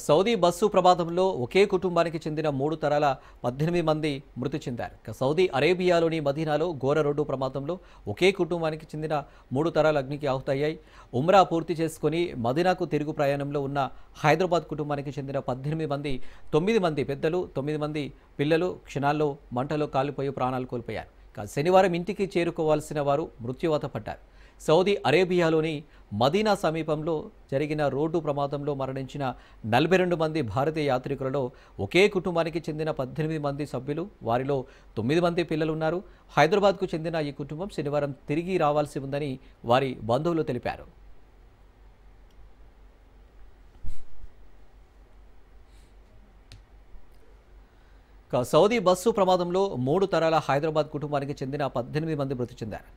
Saudi bus ప్రమాదంలో ఒకే కుటుంబానికి చెందిన 3 తరాల 18 మంది మృతి చెందారు. సౌదీ అరేబియాలోని మదీనాలో ఘోర రోడ్డు ప్రమాదంలో ఒకే కుటుంబానికి చెందిన 3 తరాలు అగ్నికి ఆహుతయ్యాయి. ఉమ్రా పూర్తి చేసుకుని మదీనాకు తిరుగు ప్రయాణంలో ఉన్న హైదరాబాద్ కుటుంబానికి చెందిన 18 మంది 9 మంది పెద్దలు 9 మంది పిల్లలు క్షణాల్లో మంటలో కాలిపోయి ప్రాణాలు కోల్పోయారు. శనివారం ఇంటికి చేరుకోవాల్సిన వారు మృత్యువాత పడ్డారు. సౌదీ అరేబియాలోని మదీనా సమీపంలో జరిగిన రోడ్డు ప్రమాదంలో మరణించిన 42 మంది భారతీయ యాత్రికులలో ఒకే కుటుంబానికి చెందిన 18 మంది సభ్యులు, వారిలో 9 మంది పిల్లలున్నారు. హైదరాబాద్కు చెందిన ఈ కుటుంబం శనివారం తిరిగి రావాల్సి ఉందని వారి బంధువులు తెలిపారు. సౌదీ బస్సు ప్రమాదంలో 3 తరాల హైదరాబాద్ కుటుంబానికి చెందిన 18 మంది మృతి చెందారు.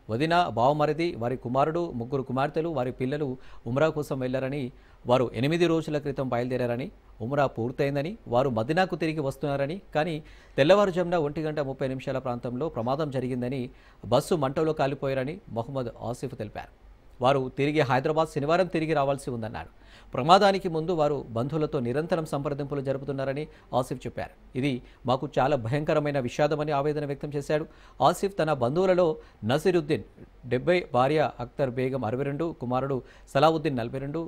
వదిన, బావమరిది, వారి కుమారుడు, 3 కుమార్తెలు, వారి పిల్లలు ఉమ్రా కోసం వెళ్లారని, వారు 8 రోజుల క్రితం బయలుదేరారని, ఉమ్రా పూర్తయిందని, వారు మదీనాకు తిరిగి వస్తున్నారని, కానీ తెల్లవారుజామున 1:30 ప్రాంతంలో ప్రమాదం జరిగిందని, బస్సు మంటలో కాలిపోయారని మహమ్మద్ ఆసిఫ్ తెలిపారు. వారు తిరిగి హైదరాబాద్ శనివారం తిరిగి రావాల్సి ఉందన్నారు. ప్రమాదానికి ముందు వారు బంధువులతో నిరంతరం సంప్రదింపులు జరుపుతున్నారని ఆసిఫ్ చెప్పారు. ఇది మాకు చాలా భయంకరమైన విషాదమని ఆవేదన వ్యక్తం చేశాడు. ఆసిఫ్ తన బంధువులలో నసీరుద్దీన్ 70, భార్య అఖ్తర్ బేగం 62, కుమారుడు సలావుద్దీన్ 42,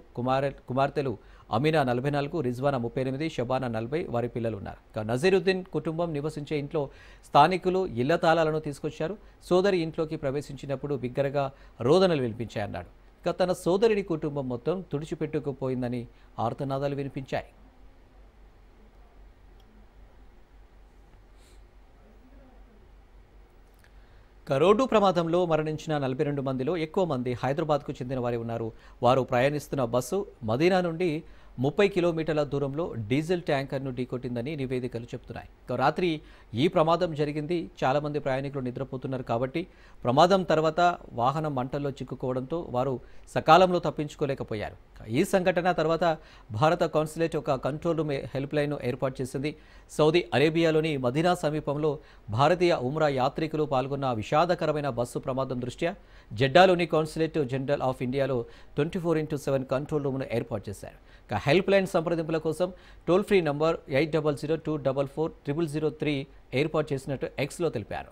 కుమార్తెలు అమీనా 44, రిజ్వానా 38, షబానా 40 వారి పిల్లలు ఉన్నారు. నజీరుద్దీన్ కుటుంబం నివసించే ఇంట్లో స్థానికులు ఇళ్ల తాళాలను తీసుకొచ్చారు. సోదరి ఇంట్లోకి ప్రవేశించినప్పుడు బిగ్గరగా రోదనలు వినిపించాయన్నాడు. తన సోదరుడి కుటుంబం మొత్తం తుడిచిపెట్టుకుపోయిందని ఆర్తనాదాలు వినిపించాయి. రోడ్డు ప్రమాదంలో మరణించిన 42 మందిలో ఎక్కువ మంది హైదరాబాద్కు చెందిన వారి ఉన్నారు. వారు ప్రయాణిస్తున్న బస్సు మదీనా నుండి 30 కిలోమీటర్ల దూరంలో డీజిల్ ట్యాంకర్ను ఢీకొట్టిందని నివేదికలు చెబుతున్నాయి. రాత్రి ఈ ప్రమాదం జరిగింది. చాలామంది ప్రయాణికులు నిద్రపోతున్నారు కాబట్టి ప్రమాదం తర్వాత వాహనం మంటల్లో చిక్కుకోవడంతో వారు సకాలంలో తప్పించుకోలేకపోయారు. ఈ సంఘటన తర్వాత భారత కాన్సులేట్ ఒక కంట్రోల్ రూమ్ హెల్ప్ లైన్ను ఏర్పాటు చేసింది. సౌదీ అరేబియాలోని మదీనా సమీపంలో భారతీయ ఉమ్రా యాత్రికులు పాల్గొన్న విషాదకరమైన బస్సు ప్రమాదం దృష్ట్యా జెడ్డాలోని కాన్సులేట్ జనరల్ ఆఫ్ ఇండియాలో 24/7 కంట్రోల్ రూమ్ను ఏర్పాటు చేశారు. హెల్ప్ లైన్ సంప్రదింపుల కోసం టోల్ ఫ్రీ నంబర్ 8002440003 ఏర్పాటు చేసినట్టు ఎక్స్లో తెలిపారు.